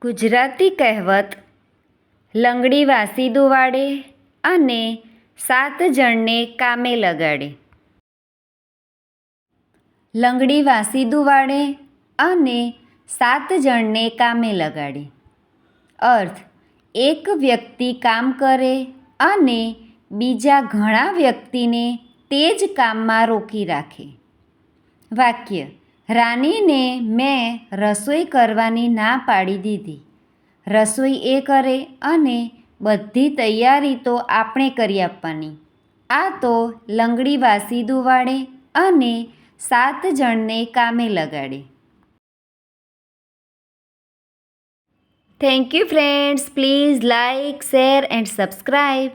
ગુજરાતી કહેવત લંગડી વાસીદું વાળે અને 7 જણને કામે લગાડે. લંગડી વાસીદું વાળે અને 7 જણને કામે લગાડે. અર્થ: એક વ્યક્તિ કામ કરે અને બીજા ઘણા વ્યક્તિને તે જ કામમાં રોકી રાખે. વાક્ય: રાનીને મેં રસોઈ કરવાની ના પાડી દીધી. રસોઈ એ કરે અને બધી તૈયારી તો આપણે કરી આપવાની. આ તો લંગડી વાસીદું વાળે અને 7 જણને કામે લગાડે. Thank you friends. Please like, share and subscribe.